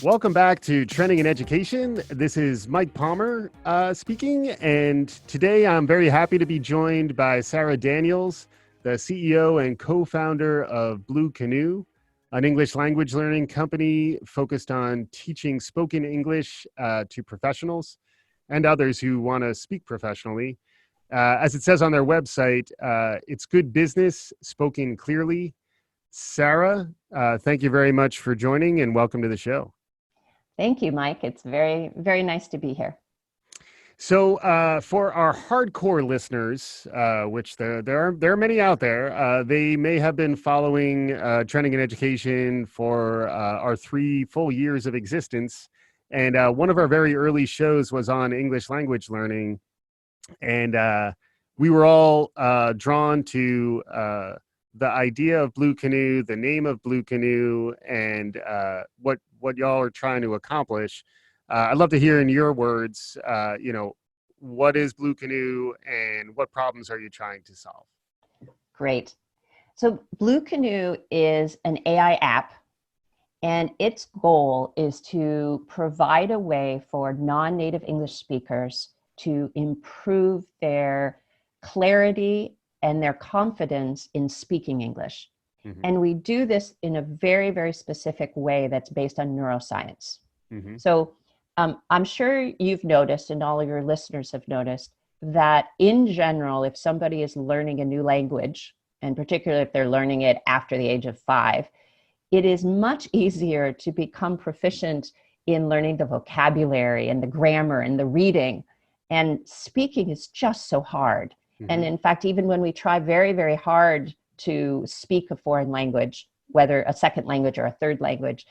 Welcome back to Trending in Education. This is Mike Palmer speaking, and today I'm very happy to be joined by Sarah Daniels, the CEO and co-founder of Blue Canoe, an English language learning company focused on teaching spoken English to professionals and others who want to speak professionally. As it says on their website, it's good business spoken clearly. Sarah, thank you very much for joining and welcome to the show. Thank you, Mike. It's very, very nice to be here. So for our hardcore listeners, which there are many out there, they may have been following Trending in Education for our 3 full years of existence. And one of our very early shows was on English language learning. And we were all drawn to the idea of Blue Canoe, the name of Blue Canoe, and what y'all are trying to accomplish. I'd love to hear in your words, what is Blue Canoe and what problems are you trying to solve? Great. So Blue Canoe is an AI app, and its goal is to provide a way for non-native English speakers to improve their clarity and their confidence in speaking English. Mm-hmm. And we do this in a very, very specific way that's based on neuroscience. Mm-hmm. So I'm sure you've noticed, and all of your listeners have noticed, that in general, if somebody is learning a new language, and particularly if they're learning it after the age of 5, it is much easier to become proficient in learning the vocabulary and the grammar and the reading. And speaking is just so hard. Mm-hmm. And in fact, even when we try very, very hard to speak a foreign language, whether a second language or a third language,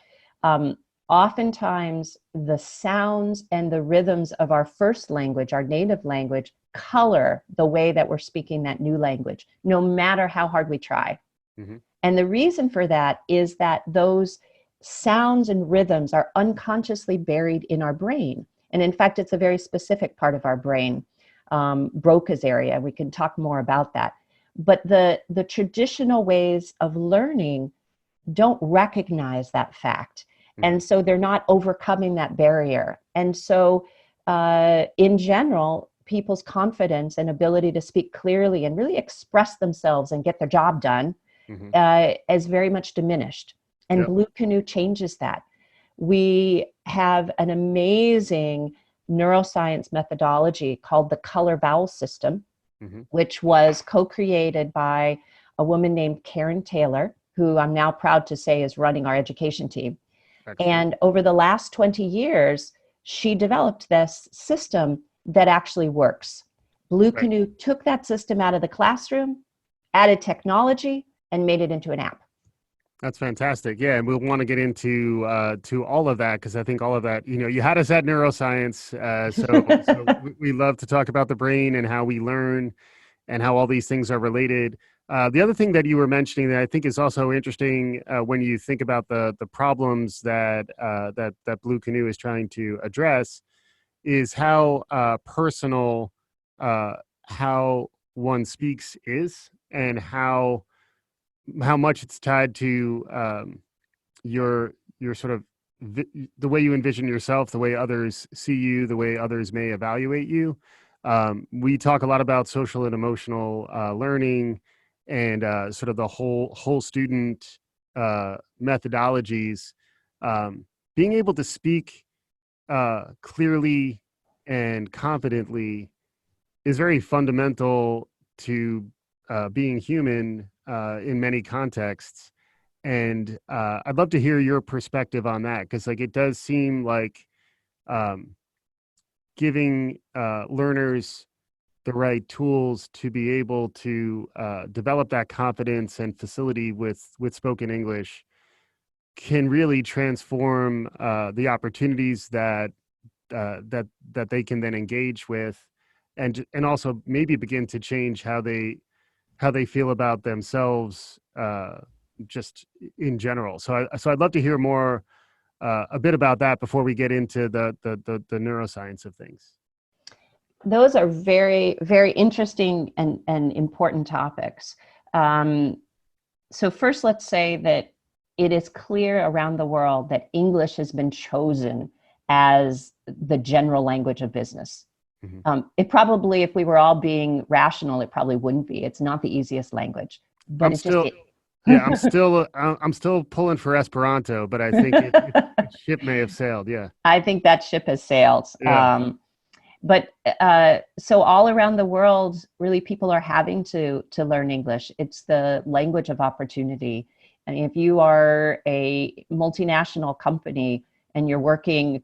oftentimes the sounds and the rhythms of our first language, our native language, color the way that we're speaking that new language, no matter how hard we try. Mm-hmm. And the reason for that is that those sounds and rhythms are unconsciously buried in our brain. And in fact, it's a very specific part of our brain, Broca's area. We can talk more about that. But the traditional ways of learning don't recognize that fact. Mm-hmm. And so they're not overcoming that barrier. And so in general, people's confidence and ability to speak clearly and really express themselves and get their job done mm-hmm. Is very much diminished. And yep. Blue Canoe changes that. We have an amazing neuroscience methodology called the color vowel system, mm-hmm. which was co-created by a woman named Karen Taylor, who I'm now proud to say is running our education team. Excellent. And over the last 20 years, she developed this system that actually works. Blue Canoe took that system out of the classroom, added technology, and made it into an app. That's fantastic. Yeah, and we'll want to get into to all of that because I think all of that, you had us at neuroscience. So we love to talk about the brain and how we learn and how all these things are related. The other thing that you were mentioning that I think is also interesting when you think about the problems that Blue Canoe is trying to address is how personal how one speaks is and how much it's tied to your sort of the way you envision yourself, the way others see you, the way others may evaluate you. We talk a lot about social and emotional learning and sort of the whole student methodologies. Being able to speak clearly and confidently is very fundamental to being human in many contexts. And I'd love to hear your perspective on that, because it does seem like giving learners the right tools to be able to develop that confidence and facility with spoken English can really transform the opportunities that they can then engage with, and also maybe begin to change how they feel about themselves just in general. So I'd love to hear more a bit about that before we get into the neuroscience of things. Those are very, very interesting and important topics. So first, let's say that it is clear around the world that English has been chosen as the general language of business. It probably, if we were all being rational, it probably wouldn't be. It's not the easiest language, but I'm it just still, yeah, I'm still pulling for Esperanto, but I think it ship may have sailed. Yeah. I think that ship has sailed. Yeah. But so all around the world, really, people are having to learn English. It's the language of opportunity. And if you are a multinational company and you're working,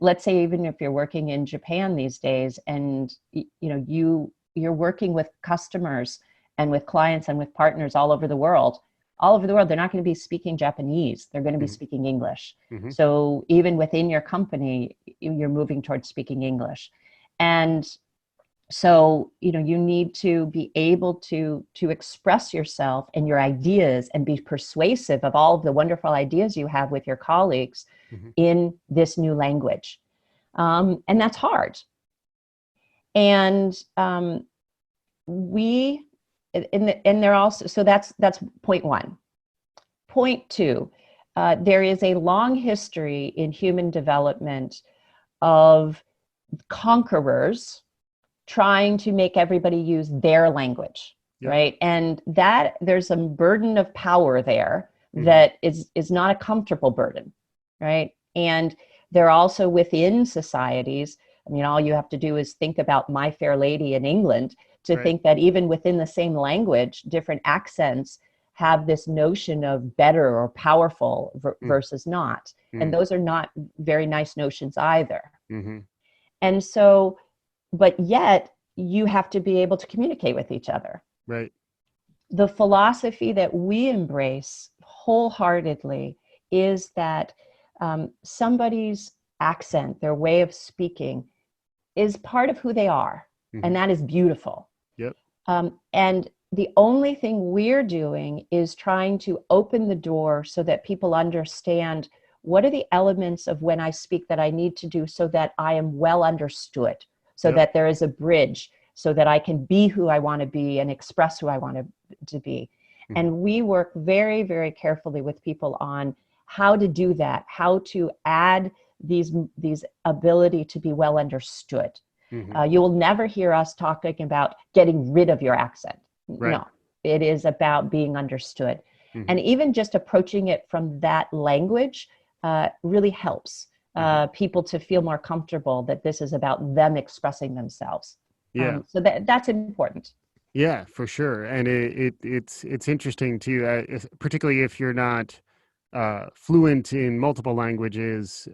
let's say, even if you're working in Japan these days, and you're working with customers and with clients and with partners all over the world, they're not going to be speaking Japanese. They're going to be speaking English. So even within your company, you're moving towards speaking English. And so, you need to be able to express yourself and your ideas and be persuasive of all of the wonderful ideas you have with your colleagues in this new language. And that's hard. And they're also, so that's point one. Point two, there is a long history in human development of conquerors trying to make everybody use their language, right? And that there's a burden of power there that is not a comfortable burden, right? And they're also within societies. I mean, all you have to do is think about My Fair Lady in England to think that even within the same language, different accents have this notion of better or powerful versus not. And those are not very nice notions either. And so, but yet you have to be able to communicate with each other. Right. The philosophy that we embrace wholeheartedly is that somebody's accent, their way of speaking, is part of who they are. And that is beautiful. Yep. And the only thing we're doing is trying to open the door so that people understand what are the elements of when I speak that I need to do so that I am well understood, so that there is a bridge, so that I can be who I want to be and express who I want to be. And we work very, very carefully with people on how to do that, how to add these ability to be well understood. You will never hear us talking about getting rid of your accent. No, it is about being understood. And even just approaching it from that language really helps people to feel more comfortable that this is about them expressing themselves. So that's important. Yeah, for sure. And it's interesting too, particularly if you're not fluent in multiple languages.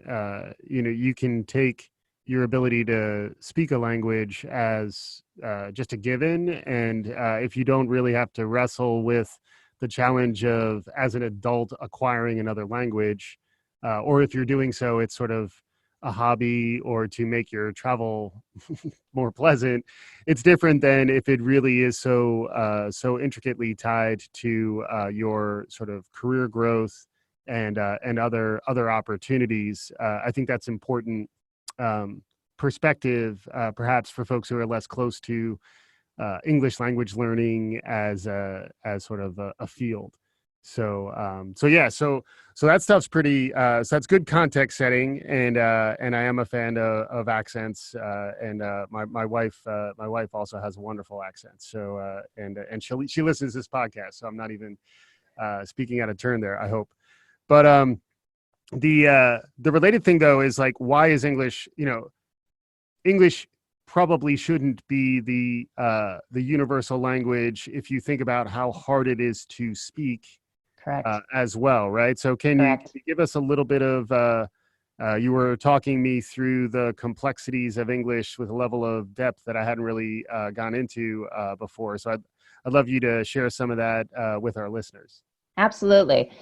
You can take your ability to speak a language as just a given, and if you don't really have to wrestle with the challenge of, as an adult, acquiring another language, or if you're doing so, it's sort of a hobby or to make your travel more pleasant. It's different than if it really is so intricately tied to your sort of career growth and other opportunities. I think that's important perspective, perhaps for folks who are less close to English language learning as sort of a field. So that stuff's pretty. So that's good context setting, and I am a fan of accents. And my wife also has a wonderful accent. So and she listens to this podcast, so I'm not even speaking out of turn there, I hope. But the related thing though is, like, why is English? English probably shouldn't be the universal language if you think about how hard it is to speak. Correct. As well, right? So can you give us a little bit of, you were talking me through the complexities of English with a level of depth that I hadn't really gone into before. So I'd love you to share some of that with our listeners. Absolutely.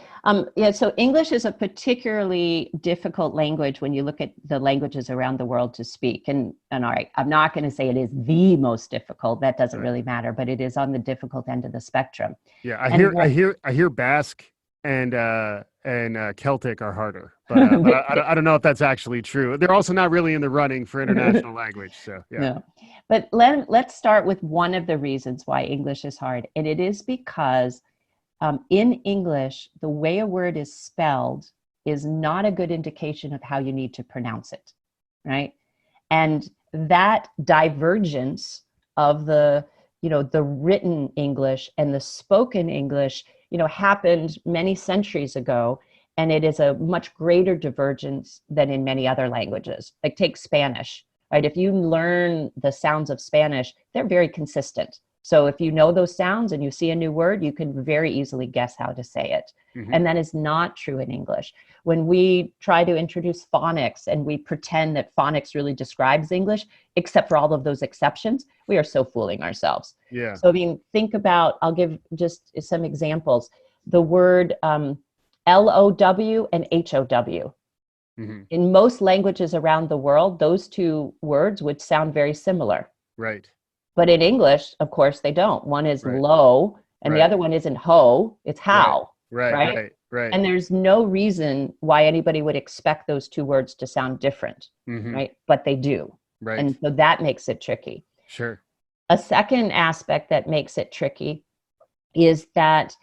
So English is a particularly difficult language when you look at the languages around the world to speak. And all right, I'm not going to say it is the most difficult. That doesn't really matter, but it is on the difficult end of the spectrum. Yeah, I hear Basque and Celtic are harder, but I don't know if that's actually true. They're also not really in the running for international language. So yeah. No. But let's start with one of the reasons why English is hard, and it is because In English, the way a word is spelled is not a good indication of how you need to pronounce it, right? And that divergence of the, the written English and the spoken English, happened many centuries ago. And it is a much greater divergence than in many other languages. Like take Spanish, right? If you learn the sounds of Spanish, they're very consistent. So if you know those sounds and you see a new word, you can very easily guess how to say it. Mm-hmm. And that is not true in English. When we try to introduce phonics and we pretend that phonics really describes English, except for all of those exceptions, we are so fooling ourselves. Yeah. So, I mean, think about, I'll give just some examples. The word LOW and HOW. Mm-hmm. In most languages around the world, those two words would sound very similar. Right. But in English, of course, they don't. One is Right. low, and the Right. other one isn't ho, it's Right. how, Right. right? Right. Right. And there's no reason why anybody would expect those two words to sound different, Mm-hmm. right? But they do. Right. And so that makes it tricky. Sure. A second aspect that makes it tricky is that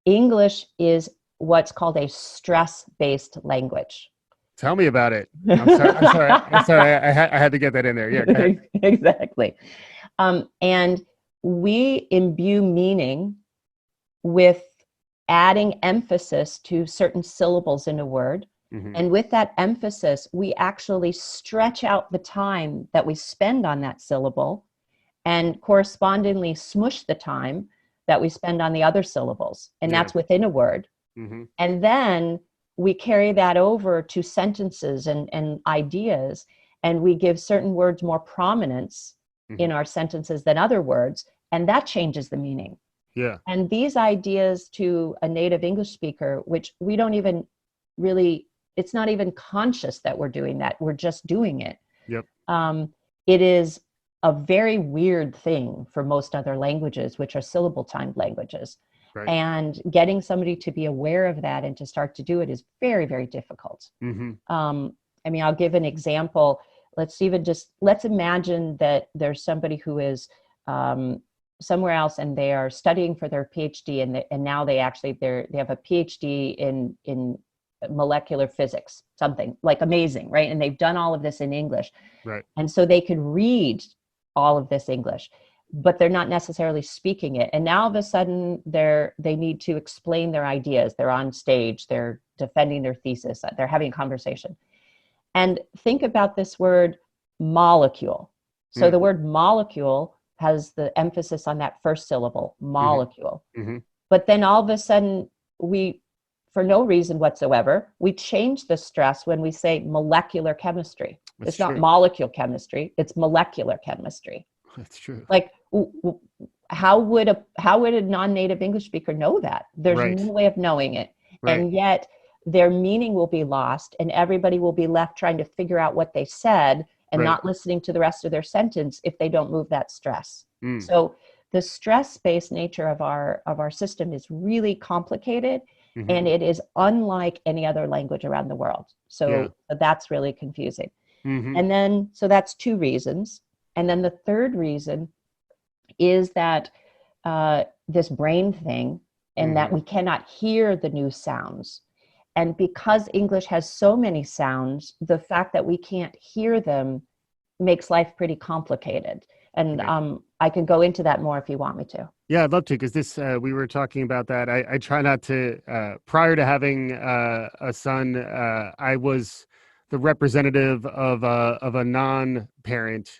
English is what's called a stress-based language. Tell me about it. I'm sorry. I had to get that in there. Yeah, go ahead. Exactly. And we imbue meaning with adding emphasis to certain syllables in a word. Mm-hmm. And with that emphasis, we actually stretch out the time that we spend on that syllable and correspondingly smush the time that we spend on the other syllables. And Yeah. that's within a word. Mm-hmm. And then we carry that over to sentences and ideas, and we give certain words more prominence Mm-hmm. in our sentences than other words, and that changes the meaning. Yeah. And these ideas to a native English speaker, which we don't even really, it's not even conscious that we're doing that, we're just doing it. Yep. It is a very weird thing for most other languages, which are syllable timed languages. Right. And getting somebody to be aware of that and to start to do it is very, very difficult. Mm-hmm. I mean, I'll give an example. Let's imagine that there's somebody who is somewhere else and they are studying for their PhD, and now they have a PhD in molecular physics, something like amazing, right? And they've done all of this in English. Right. And so they can read all of this English, but they're not necessarily speaking it. And now all of a sudden they need to explain their ideas. They're on stage, they're defending their thesis, they're having a conversation. And think about this word molecule. So the word molecule has the emphasis on that first syllable, molecule. Mm-hmm. But then all of a sudden for no reason whatsoever, we change the stress when we say molecular chemistry. That's it's not true. molecule chemistry, it's molecular chemistry. That's true. Like, how would a non-native English speaker know that? There's Right. no way of knowing it. Right. And yet their meaning will be lost, and everybody will be left trying to figure out what they said and Right. not listening to the rest of their sentence if they don't move that stress. Mm. So the stress-based nature of our system is really complicated, Mm-hmm. and it is unlike any other language around the world. So Yeah. that's really confusing. Mm-hmm. And then, so that's two reasons. And then the third reason is that this brain thing, and that we cannot hear the new sounds. And because English has so many sounds, the fact that we can't hear them makes life pretty complicated. And I can go into that more if you want me to. Yeah, I'd love to, because we were talking about that. I try not to, prior to having a son, I was the representative of a non-parent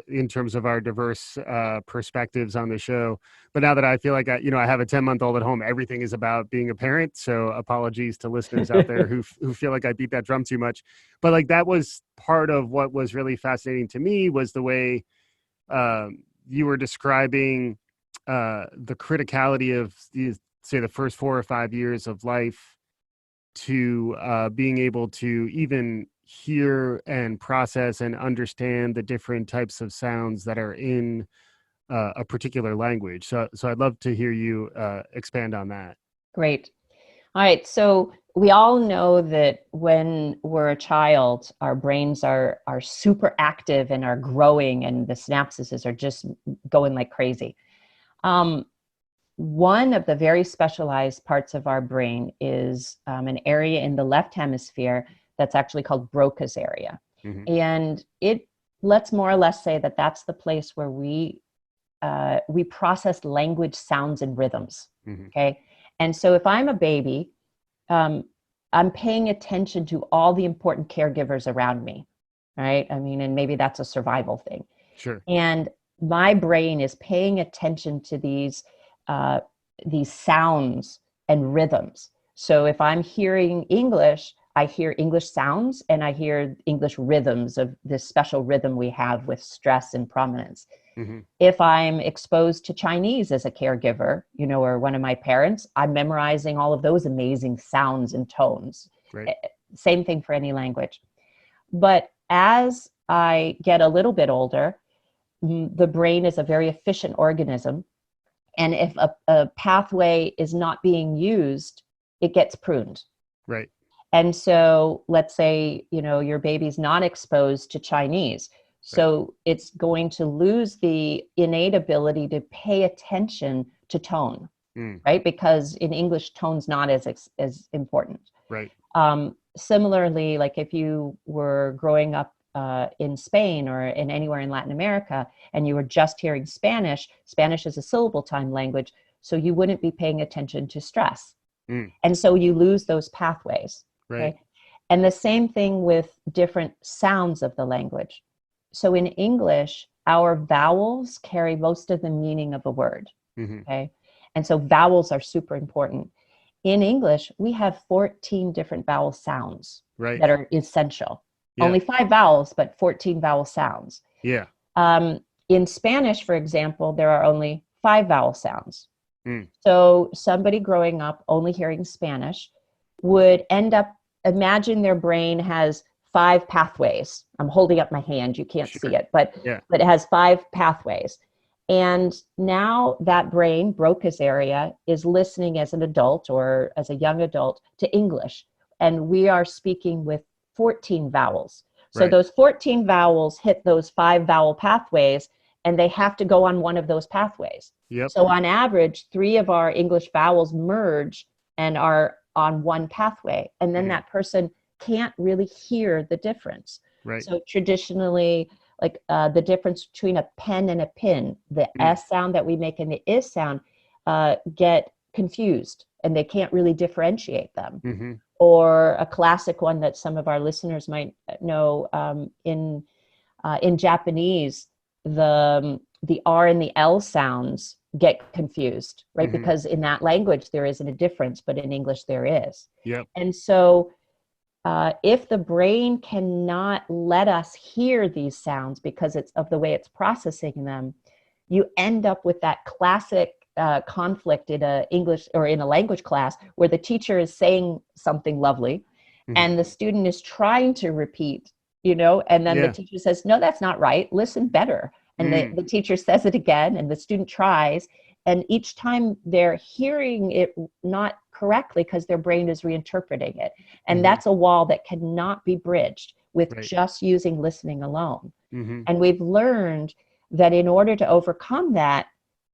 in terms of our diverse perspectives on the show. But now that I feel like I have a 10-month-old at home, everything is about being a parent. So apologies to listeners out there who feel like I beat that drum too much. But like that was part of what was really fascinating to me, was the way you were describing the criticality of the first 4 or 5 years of life to being able to even hear and process and understand the different types of sounds that are in a particular language. So I'd love to hear you expand on that. Great. All right. So we all know that when we're a child, our brains are super active and are growing, and the synapses are just going like crazy. one of the very specialized parts of our brain is an area in the left hemisphere that's actually called Broca's area. Mm-hmm. And let's more or less say that that's the place where we process language, sounds, and rhythms. Mm-hmm. Okay. And so if I'm a baby, I'm paying attention to all the important caregivers around me, right? I mean, and maybe that's a survival thing. Sure. And my brain is paying attention to these sounds and rhythms. So if I'm hearing English, I hear English sounds and I hear English rhythms of this special rhythm we have with stress and prominence. Mm-hmm. If I'm exposed to Chinese as a caregiver, or one of my parents, I'm memorizing all of those amazing sounds and tones. Right. Same thing for any language. But as I get a little bit older, the brain is a very efficient organism. And if a pathway is not being used, it gets pruned. Right. And so let's say, your baby's not exposed to Chinese. So it's going to lose the innate ability to pay attention to tone, right? Because in English, tone's not as important. Right. Similarly, like if you were growing up in Spain or in anywhere in Latin America, and you were just hearing Spanish, Spanish is a syllable time language, so you wouldn't be paying attention to stress. And so you lose those pathways. Right. Okay? And the same thing with different sounds of the language. So in English, our vowels carry most of the meaning of a word. Mm-hmm. Okay. And so vowels are super important. In English, we have 14 different vowel sounds that are essential. Yeah. Only 5 vowels, but 14 vowel sounds. Yeah. In Spanish, for example, there are only 5 vowel sounds. So somebody growing up only hearing Spanish would end up, imagine their brain has 5 pathways. I'm holding up my hand. You can't see it, but it has 5 pathways. And now that brain, Broca's area, is listening as an adult or as a young adult to English. And we are speaking with 14 vowels. So those 14 vowels hit those 5 vowel pathways, and they have to go on one of those pathways. Yep. So on average, 3 of our English vowels merge and are on one pathway. And then that person can't really hear the difference. Right. So traditionally, like the difference between a pen and a pin, the S sound that we make and the is sound get confused, and they can't really differentiate them. Mm-hmm. Or a classic one that some of our listeners might know, in Japanese, the R and the L sounds get confused, right? Mm-hmm. Because in that language there isn't a difference, but in English there is. Yep. And so if the brain cannot let us hear these sounds because it's of the way it's processing them, you end up with that classic conflict in a English or in a language class where the teacher is saying something lovely and the student is trying to repeat, and then the teacher says, no, that's not right. Listen better. And the teacher says it again and the student tries. And each time they're hearing it not correctly because their brain is reinterpreting it. And that's a wall that cannot be bridged with just using listening alone. And we've learned that in order to overcome that,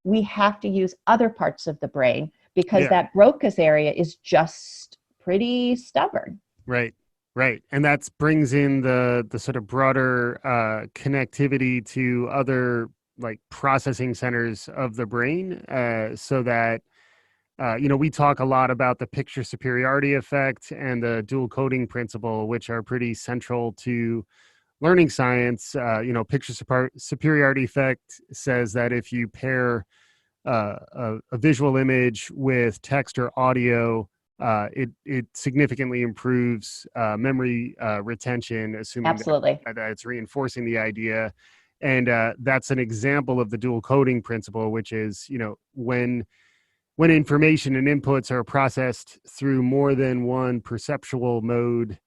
we have to use other parts of the brain because that Broca's area is just pretty stubborn. Right. Right. And that brings in the sort of broader connectivity to other like processing centers of the brain, so that, we talk a lot about the picture superiority effect and the dual coding principle, which are pretty central to learning science. Picture superiority effect says that if you pair a visual image with text or audio, it significantly improves memory retention, assuming that it's reinforcing the idea. And that's an example of the dual coding principle, which is, when information and inputs are processed through more than one perceptual mode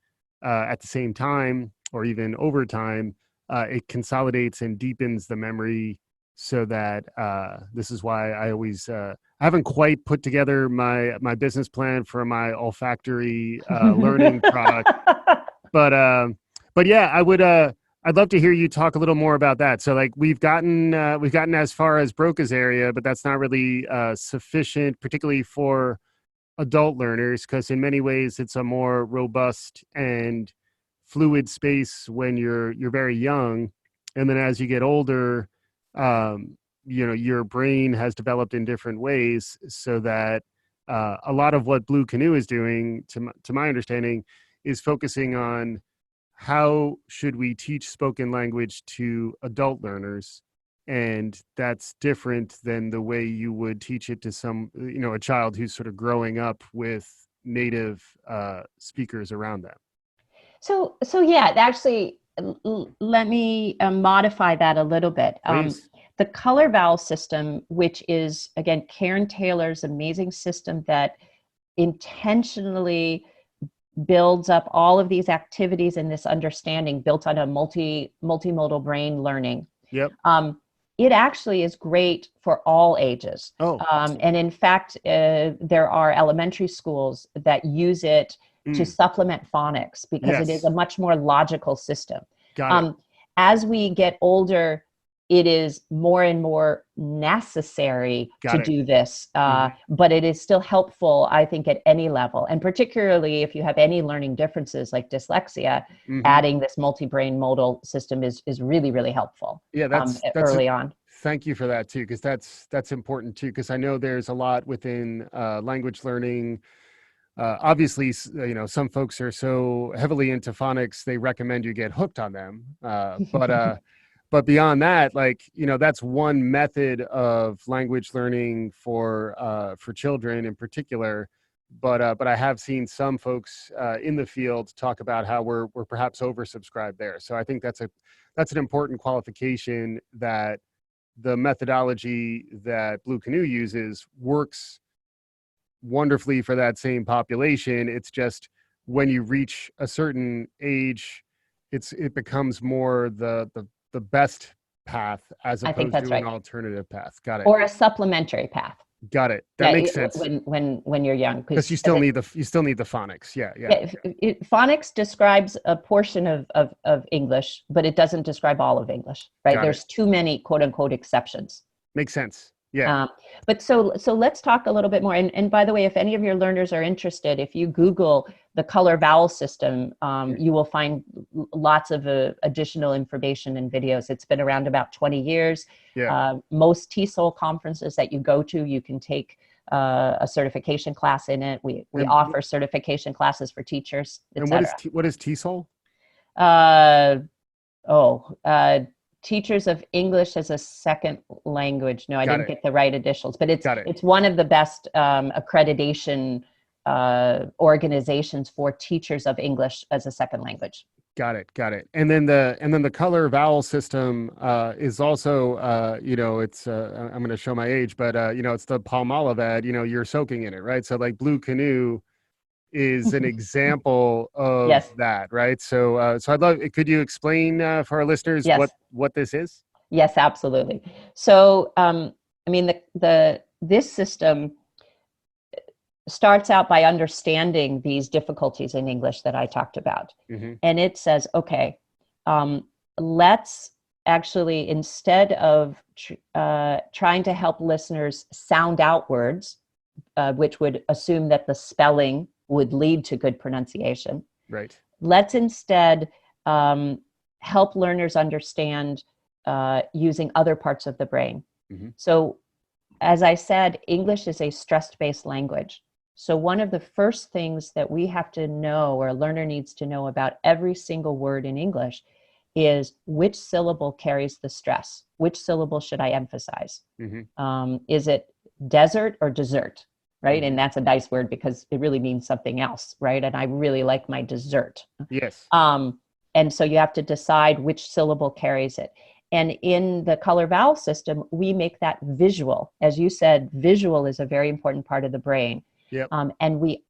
at the same time, or even over time, it consolidates and deepens the memory. So that this is why I always I haven't quite put together my business plan for my olfactory learning product, but yeah, I would I'd love to hear you talk a little more about that. So like we've gotten as far as Broca's area, but that's not really sufficient, particularly for adult learners, because in many ways it's a more robust and fluid space when you're very young, and then as you get older, your brain has developed in different ways, so that a lot of what Blue Canoe is doing, to my understanding, is focusing on how should we teach spoken language to adult learners, and that's different than the way you would teach it to a child who's sort of growing up with native speakers around them. So yeah, actually, let me modify that a little bit. Please. The color vowel system, which is again Karen Taylor's amazing system that intentionally builds up all of these activities and this understanding built on a multimodal brain learning. Yep. It actually is great for all ages. Oh, and in fact, there are elementary schools that use it to supplement phonics because it is yes. a much more logical system. Got it. As we get older, it is more and more necessary Got to it. do this, but it is still helpful, I think, at any level. And particularly if you have any learning differences like dyslexia, adding this multi-brain modal system is really, really helpful. Yeah, that's Early on. thank you for that too, because that's important too, because I know there's a lot within language learning. Obviously, some folks are so heavily into phonics, they recommend you get hooked on them. But beyond that, like, that's one method of language learning for children in particular. But I have seen some folks in the field talk about how we're perhaps oversubscribed there. So I think that's an important qualification, that the methodology that Blue Canoe uses works wonderfully for that same population. It's just when you reach a certain age, it becomes more the best path as I think opposed that's to an right. alternative path. Got it. Or a supplementary path. Got it. That Yeah, makes sense. when you're young, Because because you still need the phonics. Yeah, yeah. phonics describes a portion of English, but it doesn't describe all of English, right? Got it. There's too many quote unquote exceptions. Makes sense. Yeah. But so let's talk a little bit more. And by the way, if any of your learners are interested, if you Google the color vowel system, you will find lots of additional information and videos. It's been around about 20 years. Yeah. Most TESOL conferences that you go to, you can take a certification class in it. We offer certification classes for teachers, And etc. what is TESOL? Teachers of English as a second language. No, I Got didn't it. get the right initials, but Got it. it's one of the best accreditation organizations for teachers of English as a second language. Got it. Got it. And then the color vowel system is also it's I'm going to show my age, but it's the Palmolive ad. You're soaking in it, right? So like Blue Canoe is an example of Yes. that, right? So I'd love. Could you explain for our listeners Yes. what this is? Yes, absolutely. So I mean, this system starts out by understanding these difficulties in English that I talked about. And it says, okay, let's actually, instead of trying to help listeners sound out words, which would assume that the spelling would lead to good pronunciation. Right. Let's instead help learners understand using other parts of the brain. So, as I said, English is a stress-based language. So one of the first things that we have to know, or a learner needs to know about every single word in English, is which syllable carries the stress. Which syllable should I emphasize? Is it desert or dessert? Right? And that's a nice word because it really means something else, right? And I really like my dessert. Yes. And so you have to decide which syllable carries it. And in the color vowel system, we make that visual. As you said, visual is a very important part of the brain. Yep. And we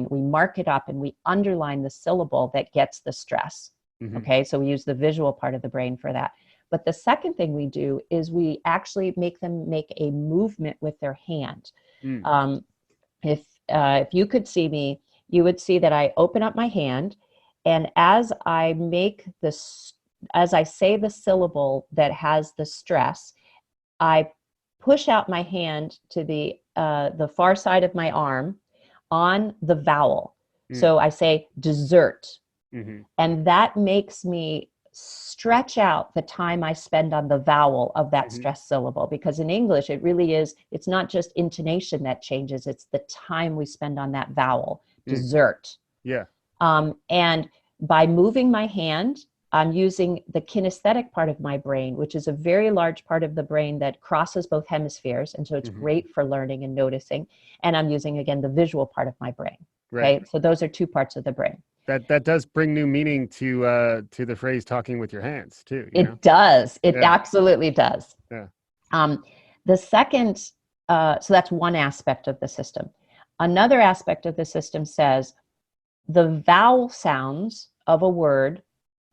mark it up and we underline the syllable that gets the stress. Okay, so we use the visual part of the brain for that. But the second thing we do is we actually make them make a movement with their hand. If you could see me, you would see that I open up my hand, and as I make as I say the syllable that has the stress, I push out my hand to the far side of my arm on the vowel. So I say dessert. Mm-hmm. And that makes me stretch out the time I spend on the vowel of that Mm-hmm. stress syllable. Because in English, it really is, it's not just intonation that changes, it's the time we spend on that vowel, Mm. dessert. Yeah. And by moving my hand, I'm using the kinesthetic part of my brain, which is a very large part of the brain that crosses both hemispheres. And so it's Mm-hmm. great for learning and noticing. And I'm using, again, the visual part of my brain. Right. Okay. So those are two parts of the brain. That does bring new meaning to the phrase talking with your hands too, you know? It does. It Yeah. absolutely does. Yeah. Um, the second, so that's one aspect of the system. Another aspect of the system says the vowel sounds of a word,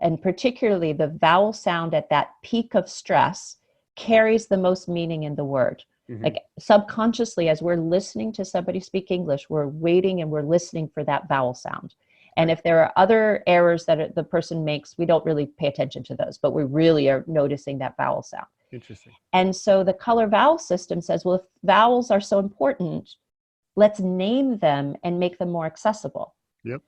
and particularly the vowel sound at that peak of stress, carries the most meaning in the word. Mm-hmm. Like subconsciously, as we're listening to somebody speak English, we're waiting and we're listening for that vowel sound. And Right. if there are other errors that the person makes, we don't really pay attention to those, but we really are noticing that vowel sound. Interesting. And so the color vowel system says, well, if vowels are so important, let's name them and make them more accessible. Yep.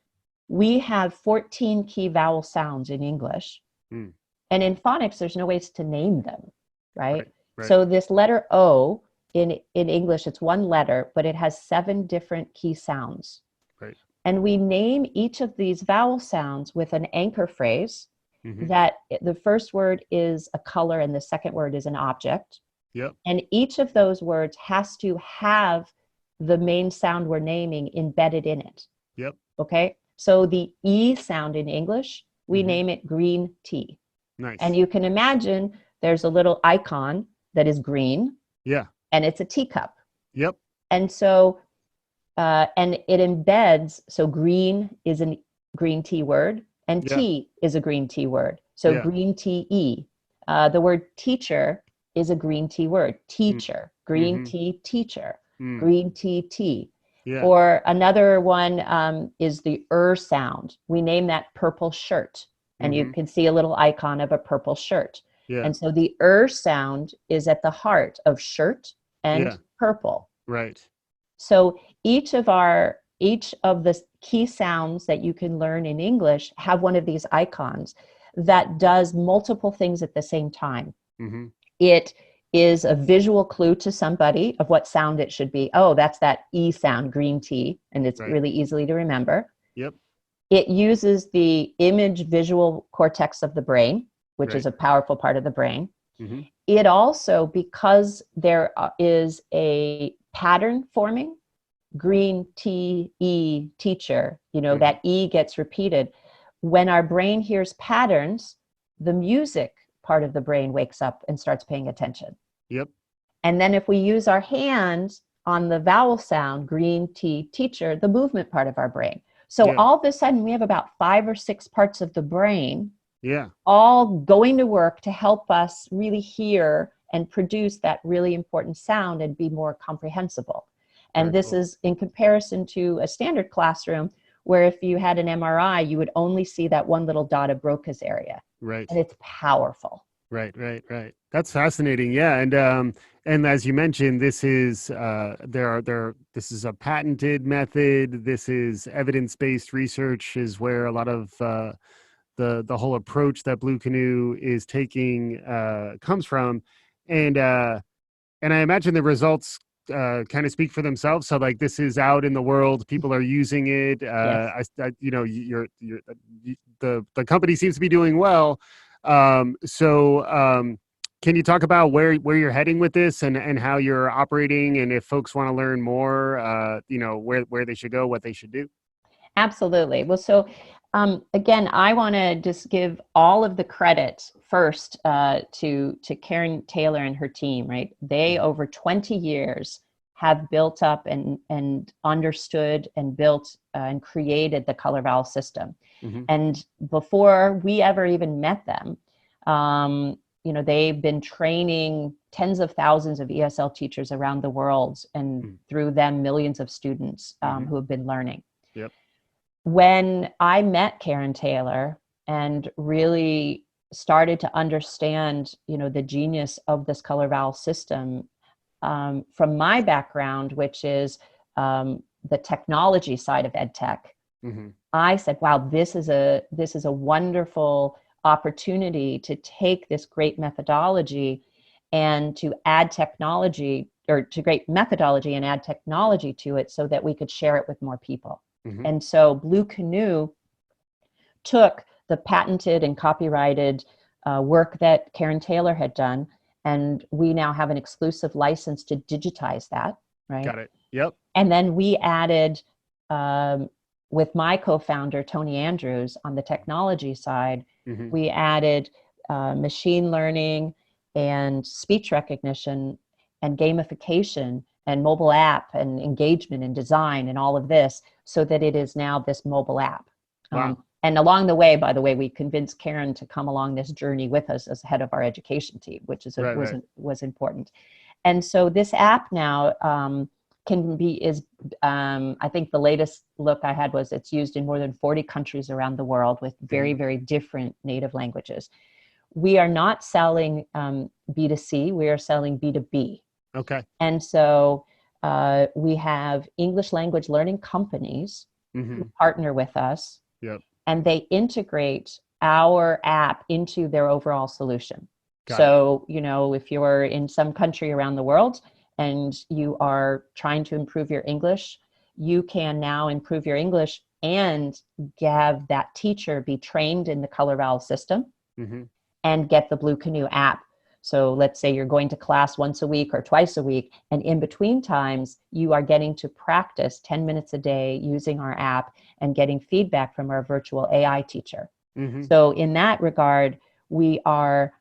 We have 14 key vowel sounds in English. Mm. And in phonics, there's no ways to name them, right? Right. Right. So this letter O in English, it's one letter, but it has 7 different key sounds. Right. And we name each of these vowel sounds with an anchor phrase Mm-hmm. that the first word is a color and the second word is an object. Yep. And each of those words has to have the main sound we're naming embedded in it. Yep. Okay. So the E sound in English, we Mm-hmm. name it green tea. And Nice. you can imagine there's a little icon that is green Yeah. and it's a teacup. Yep. And so, and it embeds, so green is a green tea word and Yeah. tea is a green tea word. So Yeah. green tea E. The word teacher is a green tea word. Mm. Teacher, green Mm-hmm. tea teacher, Mm. green tea tea. Yeah. Or another one is the sound. We name that purple shirt. And you Mm-hmm. can see a little icon of a purple shirt. Yeah. And so the sound is at the heart of shirt and Yeah. purple. Right. So each of the key sounds that you can learn in English have one of these icons that does multiple things at the same time. Mm-hmm. It is a visual clue to somebody of what sound it should be. Oh, that's that E sound, green tea, and it's Right. really easily to remember. Yep. It uses the image visual cortex of the brain, which Right. is a powerful part of the brain. Mm-hmm. It also, because there is a pattern forming, green T, E, teacher, Mm-hmm. that E gets repeated. When our brain hears patterns, the music part of the brain wakes up and starts paying attention. Yep. And then if we use our hands on the vowel sound, green T, teacher, the movement part of our brain. So Yeah. all of a sudden we have about 5 or 6 parts of the brain Yeah. all going to work to help us really hear and produce that really important sound and be more comprehensible. And Very this cool. is in comparison to a standard classroom where if you had an MRI, you would only see that one little dot of Broca's area. Right. And it's powerful. Right. Right. Right. That's fascinating. Yeah. And as you mentioned, this is this is a patented method. This is evidence-based research is where a lot of the whole approach that Blue Canoe is taking comes from, and I imagine the results kind of speak for themselves. So like this is out in the world, people are using it. Yes. The company seems to be doing well. Can you talk about where you're heading with this and how you're operating, and if folks want to learn more, where they should go, what they should do? Absolutely. Well, so again, I want to just give all of the credit first to Karen Taylor and her team. Right, they over 20 years have built up and understood and built and created the color vowel system. Mm-hmm. And before we ever even met them, they've been training tens of thousands of ESL teachers around the world, and through them, millions of students who have been learning. Yep. When I met Karen Taylor and really started to understand, the genius of this color vowel system, from my background, which is the technology side of ed tech, I said, wow, this is a wonderful opportunity to take this great methodology and to add technology, or to great methodology and add technology to it so that we could share it with more people. And so Blue Canoe took the patented and copyrighted work that Karen Taylor had done, and we now have an exclusive license to digitize that, right? Got it. Yep. And then we added, with my co-founder, Tony Andrews, on the technology side, we added machine learning and speech recognition and gamification and mobile app and engagement and design and all of this, so that it is now this mobile app. Wow. And along the way, by the way, we convinced Karen to come along this journey with us as head of our education team, which is was important. And so this app now I think the latest look I had was it's used in more than 40 countries around the world with very, very different native languages. We are not selling B2C, we are selling B2B. Okay. And so we have English language learning companies who partner with us. Yep. And they integrate our app into their overall solution. Got so, if you're in some country around the world and you are trying to improve your English, you can now improve your English and have that teacher be trained in the color vowel system and get the Blue Canoe app. So let's say you're going to class once a week or twice a week, and in between times, you are getting to practice 10 minutes a day using our app and getting feedback from our virtual AI teacher. So in that regard, we are,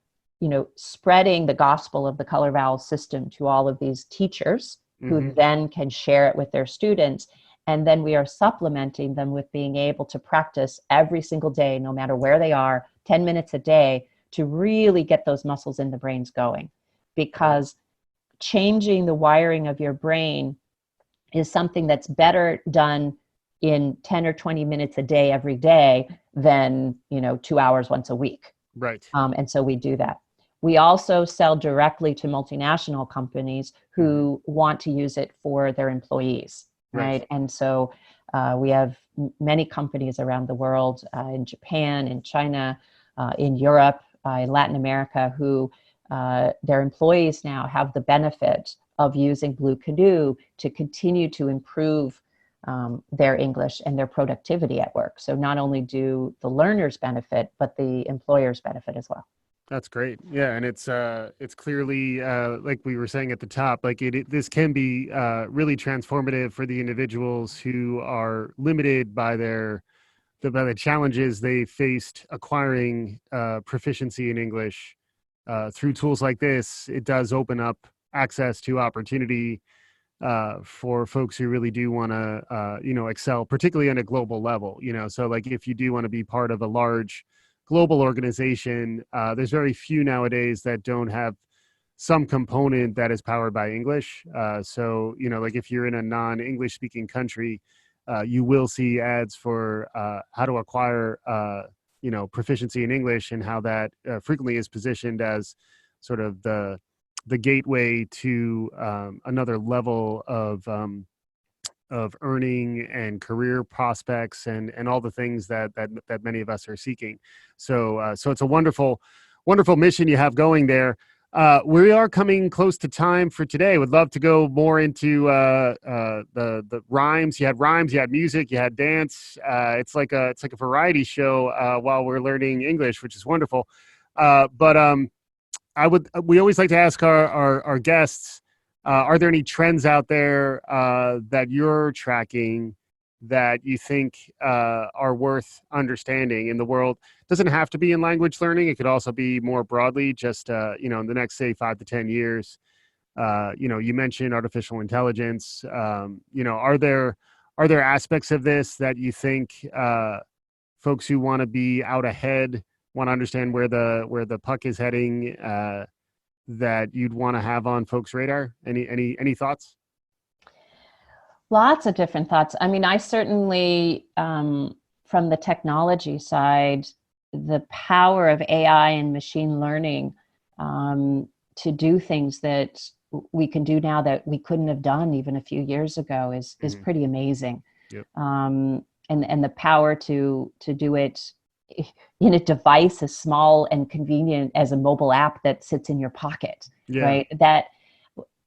spreading the gospel of the color vowel system to all of these teachers who then can share it with their students. And then we are supplementing them with being able to practice every single day, no matter where they are, 10 minutes a day, to really get those muscles in the brains going. Because changing the wiring of your brain is something that's better done in 10 or 20 minutes a day every day than 2 hours once a week. Right. And so we do that. We also sell directly to multinational companies who want to use it for their employees, right? And so we have many companies around the world, in Japan, in China, in Europe, in Latin America, who their employees now have the benefit of using Blue Canoe to continue to improve their English and their productivity at work. So not only do the learners benefit, but the employers benefit as well. That's great. Yeah, and it's clearly like we were saying at the top, like this can be really transformative for the individuals who are limited by by the challenges they faced acquiring proficiency in English. Through tools like this, it does open up access to opportunity for folks who really do want to excel, particularly on a global level. So like if you do want to be part of a large global organization, there's very few nowadays that don't have some component that is powered by English. So like if you're in a non-English speaking country, you will see ads for how to acquire proficiency in English, and how that frequently is positioned as sort of the gateway to another level of earning and career prospects and all the things that many of us are seeking. So it's a wonderful mission you have going there. We are coming close to time for today. Would love to go more into the rhymes. You had rhymes, you had music, you had dance. It's like a variety show while we're learning English, which is wonderful. We always like to ask our guests, are there any trends out there that you're tracking that you think are worth understanding in the world? Doesn't have to be in language learning. It could also be more broadly, just in the next, say, 5 to 10 years. You mentioned artificial intelligence. Are there aspects of this that you think folks who want to be out ahead, want to understand where the puck is heading, that you'd want to have on folks' radar? Any thoughts? Lots of different thoughts. I mean, I certainly, from the technology side, the power of AI and machine learning to do things that we can do now that we couldn't have done even a few years ago is pretty amazing. Yep. And the power to do it in a device as small and convenient as a mobile app that sits in your pocket, right? That,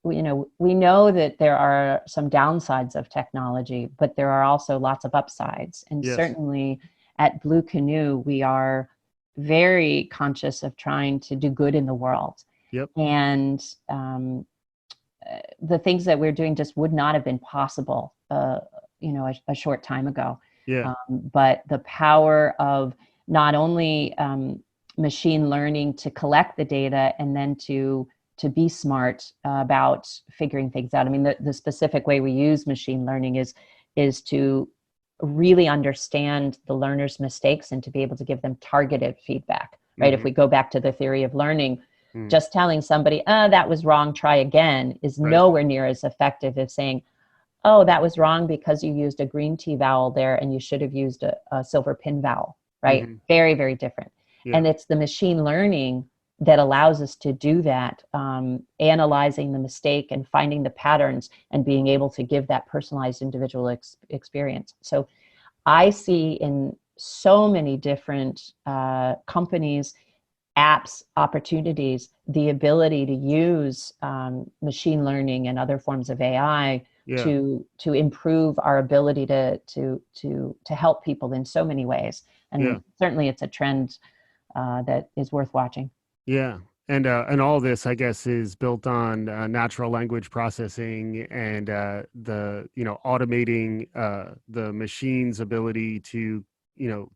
we know that there are some downsides of technology, but there are also lots of upsides. And certainly at Blue Canoe, we are very conscious of trying to do good in the world. And the things that we're doing just would not have been possible, a short time ago. But the power of not only machine learning to collect the data and then to be smart about figuring things out. I mean, the specific way we use machine learning is to really understand the learner's mistakes and to be able to give them targeted feedback, right? If we go back to the theory of learning, just telling somebody, that was wrong, try again, is nowhere near as effective as saying, oh, that was wrong because you used a green T vowel there and you should have used a silver pin vowel, right? Very, very different. And it's the machine learning that allows us to do that, analyzing the mistake and finding the patterns and being able to give that personalized individual experience. So I see in so many different companies, apps, opportunities, the ability to use machine learning and other forms of AI to improve our ability to help people in so many ways. And certainly it's a trend that is worth watching. And all this, I guess, is built on natural language processing and automating the machine's ability to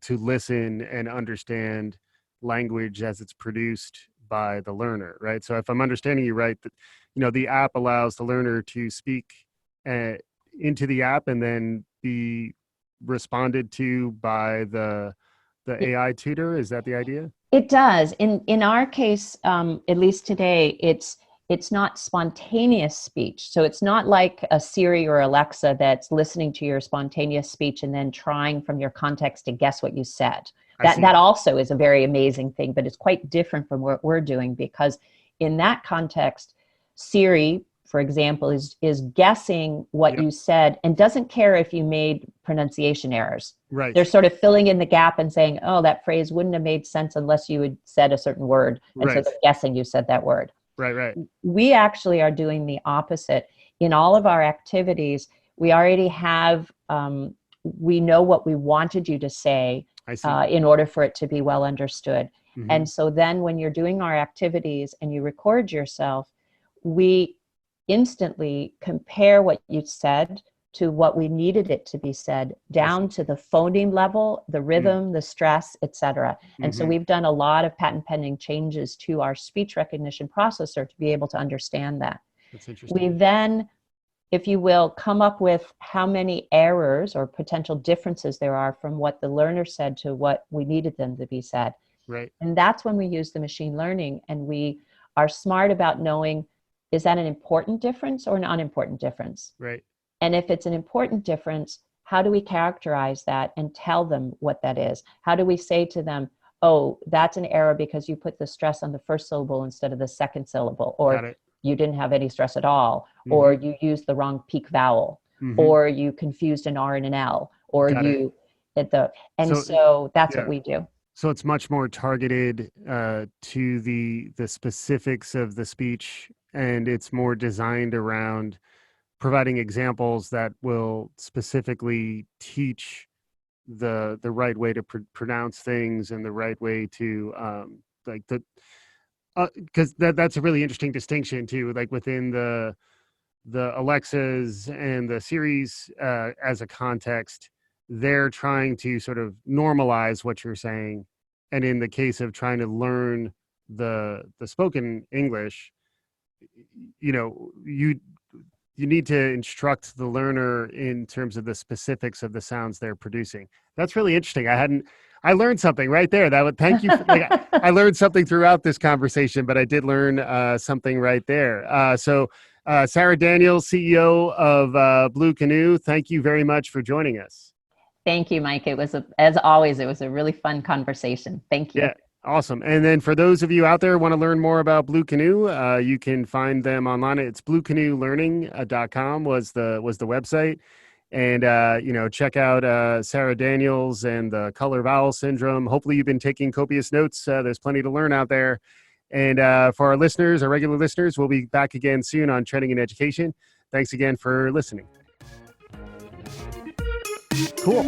listen and understand language as it's produced by the learner, right? So if I'm understanding you right, that the app allows the learner to speak into the app and then be responded to by the AI tutor. Is that the idea? It does. In our case, at least today, it's not spontaneous speech. So it's not like a Siri or Alexa that's listening to your spontaneous speech and then trying from your context to guess what you said. That also is a very amazing thing, but it's quite different from what we're doing, because in that context, Siri, for example, is guessing what you said and doesn't care if you made pronunciation errors. They're sort of filling in the gap and saying, oh, that phrase wouldn't have made sense unless you had said a certain word. And so they're guessing you said that word. We actually are doing the opposite. In all of our activities, we already have, we know what we wanted you to say in order for it to be well understood. And so then when you're doing our activities and you record yourself, we instantly compare what you said to what we needed it to be said, down to the phoneme level, the rhythm, the stress, etc. And so we've done a lot of patent pending changes to our speech recognition processor to be able to understand that. That's interesting. We then, if you will, come up with how many errors or potential differences there are from what the learner said to what we needed them to be said. And that's when we use the machine learning, and we are smart about knowing, is that an important difference or an unimportant difference? And if it's an important difference, how do we characterize that and tell them what that is? How do we say to them, oh, that's an error because you put the stress on the first syllable instead of the second syllable, or you didn't have any stress at all, or you used the wrong peak vowel, or you confused an R and an L, or you did so that's what we do. So it's much more targeted to the specifics of the speech, and it's more designed around providing examples that will specifically teach the right way to pronounce things and the right way to because that's a really interesting distinction too, like within the Alexas and the Siris as a context. They're trying to sort of normalize what you're saying, and in the case of trying to learn the spoken English, you need to instruct the learner in terms of the specifics of the sounds they're producing. That's really interesting. I learned something right there. Thank you. I learned something throughout this conversation, but I did learn something right there. So Sarah Daniels, CEO of Blue Canoe, thank you very much for joining us. Thank you, Mike. It was, as always, it was a really fun conversation. Thank you. Yeah, awesome. And then for those of you out there who want to learn more about Blue Canoe, you can find them online. It's bluecanoelearning.com was the website. And check out Sarah Daniels and the color vowel syndrome. Hopefully you've been taking copious notes. There's plenty to learn out there. And for our listeners, our regular listeners, we'll be back again soon on Trending in Education. Thanks again for listening. Cool.